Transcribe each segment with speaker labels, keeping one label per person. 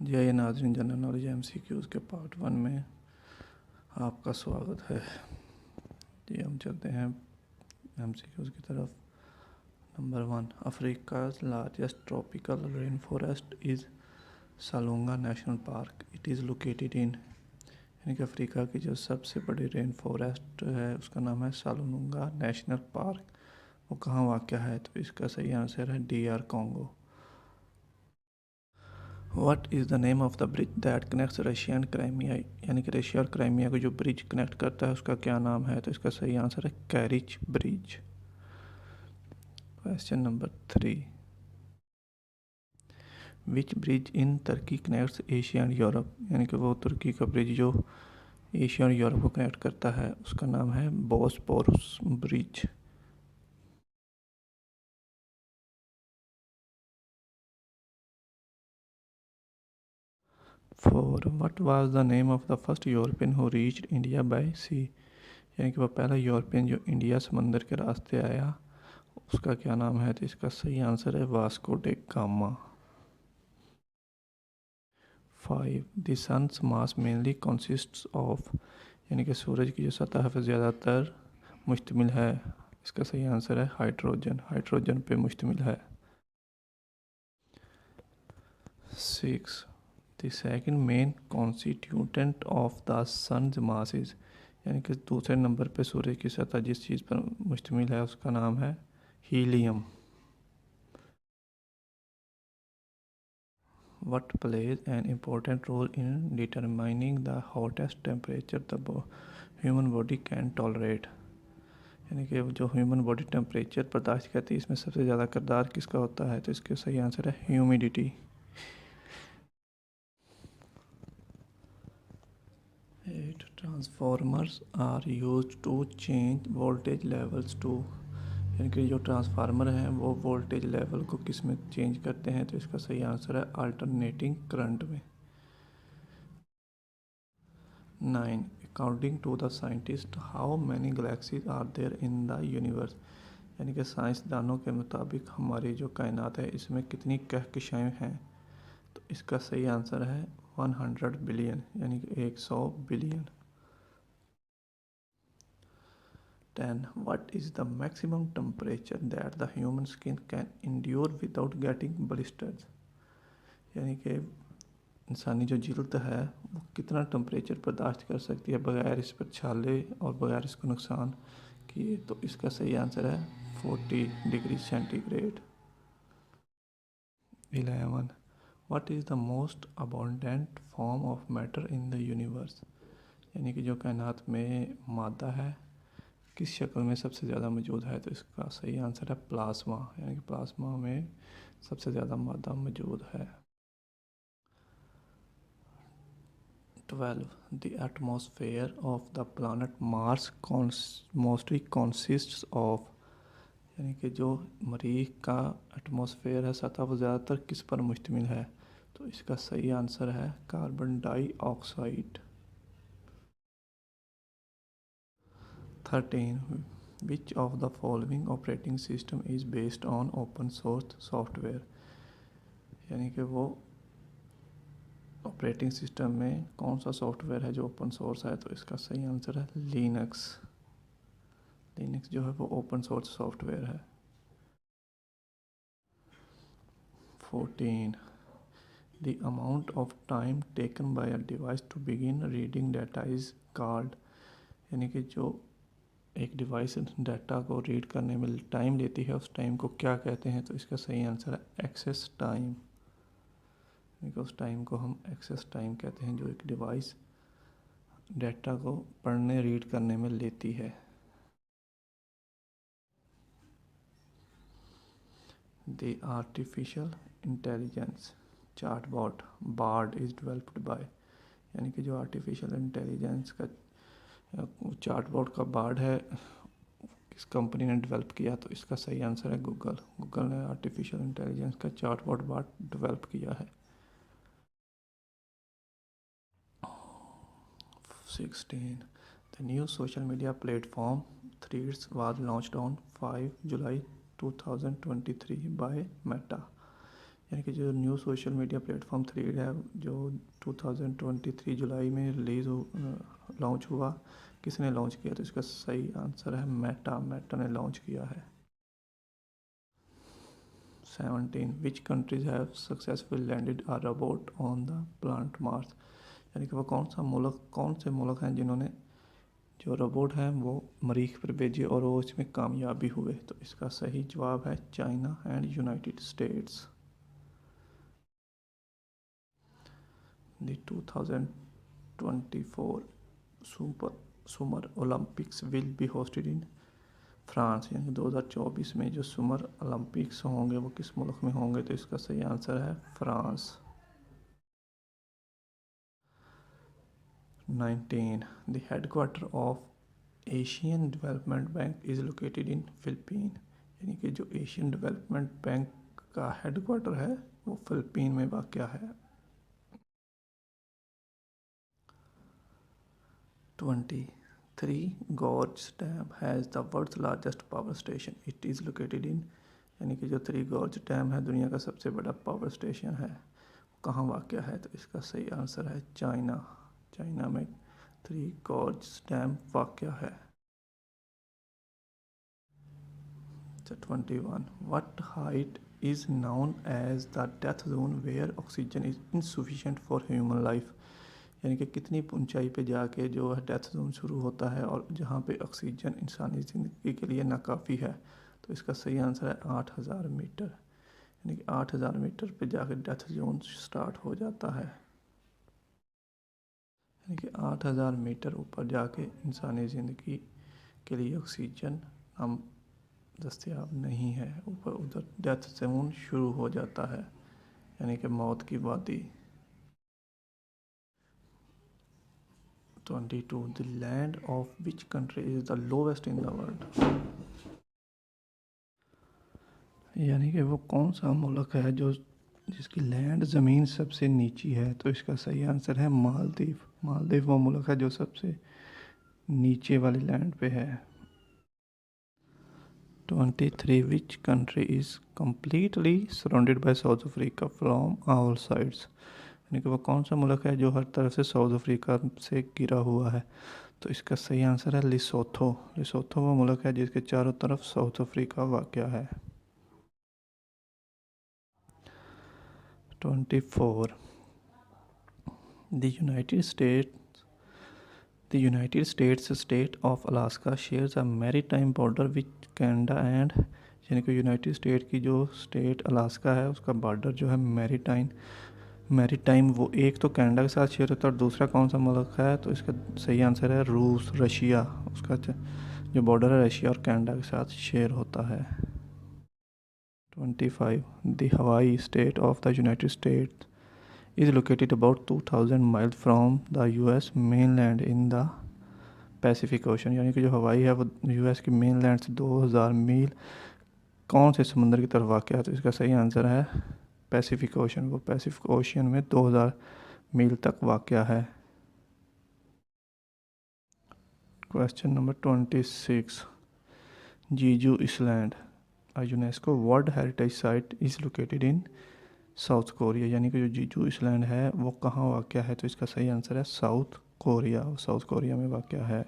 Speaker 1: जय नाज़रीन, general knowledge MCQs के पार्ट 1 में आपका स्वागत है। जी हम चलते हैं MCQs की तरफ। Number 1, Africa's largest tropical rain forest is Salonga national park. It is located in, यानी कि अफ्रीका की जो सबसे बड़ी रेन फॉरेस्ट है उसका नाम है सालुंगा नेशनल पार्क। वो कहाँ वाक़ है? तो इसका सही आंसर है DR Congo. What is the name of the bridge that connects Russia and Crimea? यानी कि रशिया और क्राइमिया को जो ब्रिज कनेक्ट करता है उसका क्या नाम है? तो इसका सही आंसर है Kerch bridge. Question number 3, which bridge in Turkey connects Asia and Europe? यानी कि वो तुर्की का ब्रिज जो एशिया और यूरोप को कनेक्ट करता है उसका नाम है Bosporus bridge. 4, what was the name of the first European who reached India by sea? यानी कि वो पहला यूरोपियन जो इंडिया समंदर के रास्ते आया उसका क्या नाम है? तो इसका सही आंसर है Vasco da Gama. 5, the sun's mass mainly consists of, यानी कि सूरज की जो सतह पर ज़्यादातर मुश्तमिल है, इसका सही आंसर है हाइड्रोजन। हाइड्रोजन पे मुश्तमिल है। 6, the second main constituent of the sun's masses, यानी कि दूसरे नंबर पे सूरज की सतह जिस चीज़ पर मुश्तमिल है उसका नाम है helium. What plays an important role in determining the hottest temperature the human body can tolerate? यानी कि जो ह्यूमन बॉडी टेम्परेचर बर्दाश्त करती है इसमें सबसे ज़्यादा किरदार किसका होता है? तो इसका सही आंसर है humidity. 8, transformers are use to change voltage levels to, यानी कि जो ट्रांसफार्मर हैं वो वोल्टेज लेवल को किस में चेंज करते हैं? तो इसका सही आंसर है अल्टरनेटिंग करंट में। 9, according to the scientist how many galaxies are there in the universe? यानी कि साइंसदानों के मुताबिक हमारी जो कायनात है इसमें कितनी कहकशाएँ हैं? तो इसका सही आंसर है 100 बिलियन, यानी कि 100 billion. 10, what is the maximum temperature that the human skin can endure without getting blisters? यानी कि इंसानी जो जिल्द है वो कितना टेम्परेचर बर्दाश्त कर सकती है बगैर इस पर छाले और बगैर इसको नुकसान किए? तो इसका सही आंसर है 40 degree centigrade. 11, what is the most abundant form of matter in the universe? यानी कि जो कायनात में मादा है किस शक्ल में सबसे ज़्यादा मौजूद है? तो इसका सही आंसर है प्लाज्मा, यानी कि प्लाज्मा में सबसे ज़्यादा मादा मौजूद है। 12, the atmosphere of the planet Mars mostly consists of, यानी कि जो मरीख का एटमॉस्फेयर है सतह वो ज़्यादातर किस पर मुश्तमिल है? तो इसका सही आंसर है carbon dioxide. 13, which of the following operating system is based on open source software? यानी कि वो ऑपरेटिंग सिस्टम में कौन सा सॉफ्टवेयर है जो ओपन सोर्स है? तो इसका सही आंसर है लिनक्स। लिनक्स जो है वो ओपन सोर्स सॉफ्टवेयर है। 14, the amount of time taken by a device to begin reading data is called, यानी कि जो एक डिवाइस डाटा को रीड करने में टाइम लेती है उस टाइम को क्या कहते हैं? तो इसका सही आंसर है एक्सेस टाइम, यानी कि उस टाइम को हम एक्सेस टाइम कहते हैं जो एक डिवाइस डाटा को पढ़ने रीड करने में लेती है। The artificial intelligence chatbot BARD is developed by, यानी कि जो आर्टिफिशियल इंटेलिजेंस का चार्टबॉट का बार्ड है किस कंपनी ने डेवलप किया? तो इसका सही आंसर है गूगल। गूगल ने आर्टिफिशियल इंटेलिजेंस का चार्टबॉट बार्ड डेवलप किया है। 16, the new social media platform Threads was launched on 5 July 2023 by Meta, यानी कि जो new social media platform thread है जो 2023 जुलाई में लॉन्च हुआ, किसने लॉन्च किया? तो इसका सही आंसर है मेटा ने लॉन्च किया है। 17 which countries have successfully landed a robot on the plant Mars? यानी कि वो कौन से मुल्क हैं जिन्होंने जो रोबोट हैं वो मरीख पर भेजे और वो इसमें कामयाब भी हुए? तो इसका सही जवाब है China and United states. The 2024 Summer Olympics will be hosted in France, यानी 2024 में जो समर ओलंपिक्स होंगे वो किस मुल्क में होंगे? तो इसका सही आंसर है France. 19 the headquarter of Asian development bank is located in Philippine, यानी कि जो एशियन डेवलपमेंट बैंक का हेडक्वार्टर है वो फिलिपीन में वाक़या है। 23 Gorges Dam has the world's largest power station. It is located in, यानी कि जो 3 Gorges Dam है दुनिया का सबसे बड़ा पावर स्टेशन है, कहाँ वाक़या है? तो इसका सही आंसर है चाइना में 3 Gorges Dam वाक़या है। 21 What height is known as the death zone where oxygen is insufficient for human life? यानी कि कितनी ऊंचाई पे जाके जो है डेथ जोन शुरू होता है और जहाँ पे ऑक्सीजन इंसानी ज़िंदगी के लिए नाकाफ़ी है? तो इसका सही आंसर है 8000 मीटर, यानी कि 8000 मीटर पे जाके डेथ जोन स्टार्ट हो जाता है, यानी कि 8000 मीटर ऊपर जाके इंसानी ज़िंदगी के लिए ऑक्सीजन हम दस्तयाब नहीं है, ऊपर उधर डेथ जोन शुरू हो जाता है, यानी कि मौत की वादी। 22 The land of which country is the lowest in the world? यानी कि वो कौन सा मुल्क है जो जिसकी लैंड ज़मीन सबसे नीची है? तो इसका सही आंसर है मालदीव वो मुल्क है जो सबसे नीचे वाली लैंड पे है। 23 Which country is completely surrounded by South Africa from all sides? यानी कि वो कौन सा मुल्क है जो हर तरफ से साउथ अफ्रीका से घिरा हुआ है? तो इसका सही आंसर है लिसोथो वो मुल्क है जिसके चारों तरफ साउथ अफ्रीका वाक़या है। 24 The United States state of Alaska shares a maritime border with Canada and, यानी कि यूनाइटेड स्टेट की जो स्टेट अलास्का है उसका बॉर्डर जो है मैरीटाइम वो एक तो कनाडा के साथ शेयर होता है और दूसरा कौन सा मुल्क है? तो इसका सही आंसर है रशिया, उसका जो बॉर्डर है रशिया और कनाडा के साथ शेयर होता है। 25 द हवाई state of the United states is located about 2000 miles from the US mainland in the Pacific Ocean, यानी कि जो हवाई है वो US की मेनलैंड से 2000 मील कौन से समुद्र की तरफ वाक़या है? तो इसका सही आंसर है पैसिफिक ओशन, वो पैसिफिक ओशियन में 2000 मील तक वाक़या है। क्वेश्चन नंबर 26 जीजू island a UNESCO world heritage site is located in south Korea, यानी कि जो जीजू इसलैंड है वो कहाँ वाक़या है? तो इसका सही आंसर है साउथ कोरिया में वाक़या है।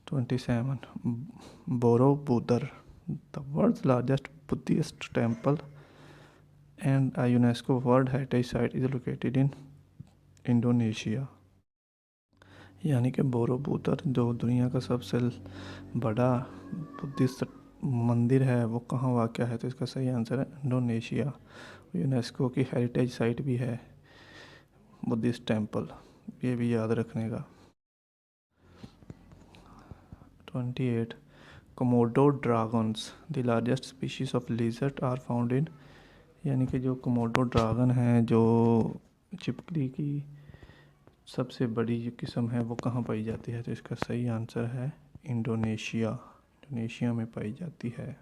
Speaker 1: 27 Borobudur the world's largest Buddhist temple and a UNESCO world heritage site is located in Indonesia, यानी कि बोरोबुदर जो दुनिया का सबसे बड़ा बुद्धिस्ट मंदिर है वो कहाँ वाक़या है? तो इसका सही आंसर है इंडोनेशिया, यूनेस्को की हेरिटेज साइट भी है बुद्धिस्ट टेम्पल, ये भी याद रखने का। 28 Komodo dragons the largest species of lizard are found in, यानी कि जो कोमोडो ड्रैगन है जो छिपकली की सबसे बड़ी जो किस्म है वो कहाँ पाई जाती है? तो इसका सही आंसर है इंडोनेशिया में पाई जाती है।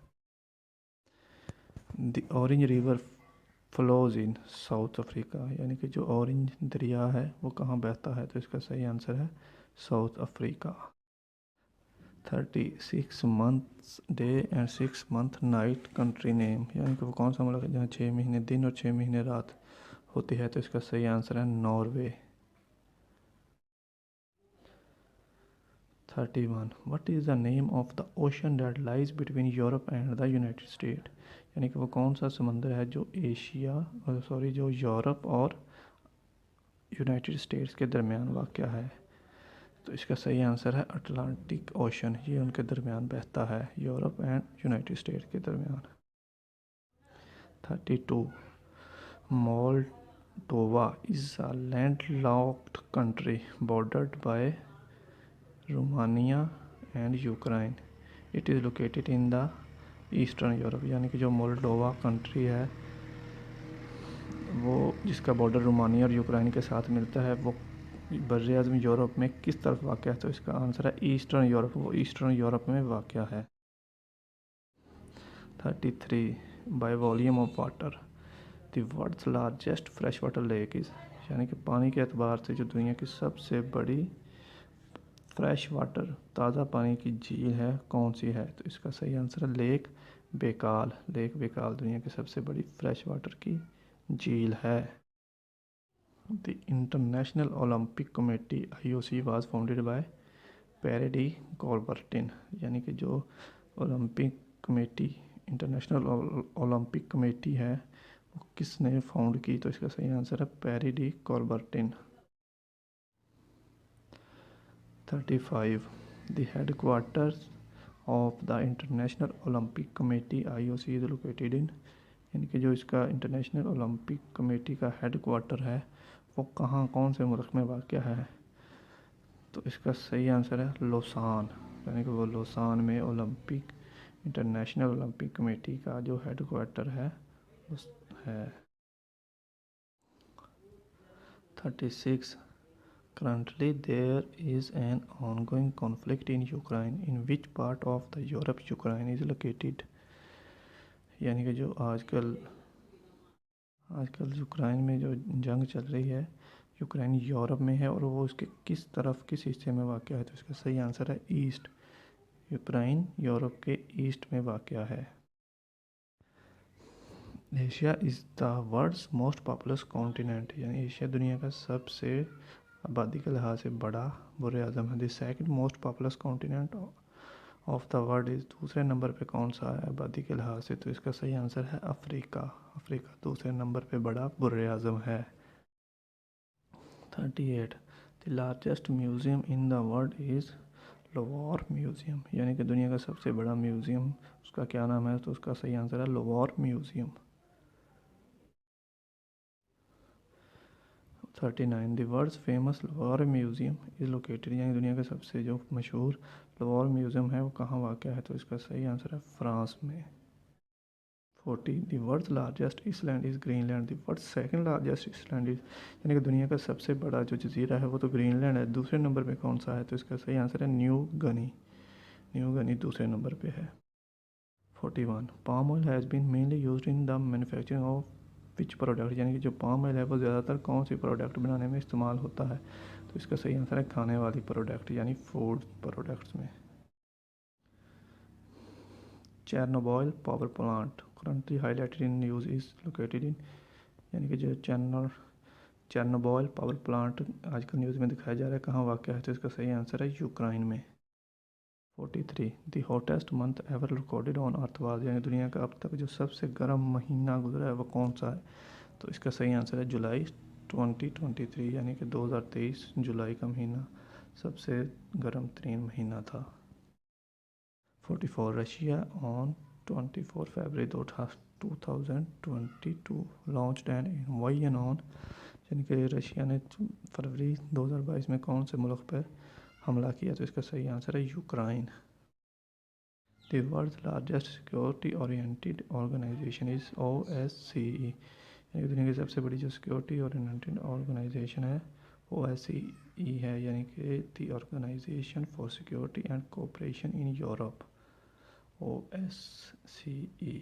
Speaker 1: The orange river flows in south Africa, यानी कि जो ऑरेंज दरिया है वो कहाँ बहता है? तो इसका सही आंसर है south Africa. 36 months day and 6 month night country name, यानी कि वो कौन सा मुल्क है जहाँ 6 महीने दिन और 6 महीने रात होती है? तो इसका सही आंसर है Norway. 31 What is the name of the ocean that lies between Europe and the United States? यानी कि वो कौन सा समंदर है जो जो यूरोप और यूनाइटेड स्टेट्स के दरमियान वाक़या है? तो इसका सही आंसर है अटलांटिक ओशन। ये उनके दरमियान बहता है, यूरोप एंड यूनाइटेड स्टेट्स के दरमियान। 32 Moldova is a landlocked country bordered by Romania and Ukraine. It is located in the eastern Europe, यानी कि जो मोल्डोवा कंट्री है वो जिसका बॉर्डर रोमानिया और यूक्रेन के साथ मिलता है, वो बर्रे आज़म यूरोप में किस तरफ वाक़ है? तो इसका आंसर है ईस्टर्न यूरोप। वो ईस्टर्न यूरोप में वाक़ है। 33 by volume of water the world's largest fresh water lake is, यानी कि पानी के एतबार से जो दुनिया की सबसे बड़ी फ्रेश वाटर ताज़ा पानी की झील है कौन सी है? तो इसका सही आंसर है लेक बेकाल। लेक बेकाल दुनिया की सबसे बड़ी फ्रेश वाटर की झील है। The international Olympic committee IOC was founded by पेरे डी कॉलबर्टिन, यानी कि जो Olympic committee international Olympic committee है वो किसने फाउंड की? तो इसका सही आंसर है पेरे D कॉलबर्टिन। 35 The headquarters of the International Olympic Committee IOC is located in, यानी कि जो इसका इंटरनेशनल ओलंपिक कमेटी का हेडक्वार्टर है वो कहाँ कौन से मुल्क में वाक़ है? तो इसका सही आंसर है लोसान, यानी कि वो लोसान में ओलंपिक इंटरनेशनल ओलंपिक कमेटी का जो हेडक्वार्टर है उस है। 36 Currently there is an ongoing conflict in Ukraine. In which part of the Europe Ukraine is located? यानी कि जो आजकल यूक्रेन में जो जंग चल रही है, यूक्रेन यूरोप में है और वो उसके किस तरफ किस हिस्से में वाक़ है? तो इसका सही आंसर है ईस्ट। यूक्रेन यूरोप के ईस्ट में वाक़ है। Asia is the world's most populous continent, यानी एशिया दुनिया का सबसे आबादी के लिहाज से बड़ा बुर्र आज़म है। The second most populous continent of the world is, दूसरे नंबर पे कौन सा है आबादी के लिहाज से? तो इसका सही आंसर है अफ्रीका। अफ्रीका दूसरे नंबर पे बड़ा बुर्र आज़म है। 38 the largest museum in the world is Louvre museum, यानी कि दुनिया का सबसे बड़ा म्यूज़ियम उसका क्या नाम है? तो उसका सही आंसर है Louvre museum. 39 the world's famous Louvre museum is located, यानी दुनिया का सबसे जो मशहूर लोवार म्यूज़ियम है वो कहाँ वाक़ है? तो इसका सही आंसर है फ्रांस में। 40 the world's largest island is Greenland. The world's second largest island is, यानी कि दुनिया का सबसे बड़ा जो जजीरा है वो तो ग्रीनलैंड है। दूसरे नंबर पे कौन सा है? तो इसका सही आंसर है न्यू गनी। न्यू गनी दूसरे नंबर पे है। 41 palm oil has been mainly used in the manufacturing of which product, यानी कि जो पाम ऑयल है वो ज़्यादातर कौन सी प्रोडक्ट बनाने में इस्तेमाल होता है? तो इसका सही आंसर है खाने वाली प्रोडक्ट यानी फूड प्रोडक्ट्स में। Chernobyl power plant currently highlighted in news is located in, यानी कि जो चेरनोबिल पावर प्लांट आजकल न्यूज़ में दिखाया जा रहा है कहाँ वाक़ है? तो इसका सही आंसर है यूक्रेन में। 43 the hottest month ever recorded on earth was, यानी दुनिया का अब तक जो सबसे गर्म महीना गुजरा है वो कौन सा है? तो इसका सही आंसर है जुलाई 2023, यानी कि 2023 जुलाई का महीना सबसे गर्म तरीन महीना था। 44 Russia on 24 February 2022 launched an invasion on, यानी कि रशिया ने फरवरी 2022 में कौन से मुल्क पर हमला किया? तो इसका सही आंसर है Ukraine. The world's largest security oriented organisation is OSCE, यानी दुनिया की सबसे बड़ी जो सिक्योरिटी ओरिएंटेड ऑर्गेनाइजेशन है OSCE है, यानी कि the organisation for security and cooperation in Europe OSCE।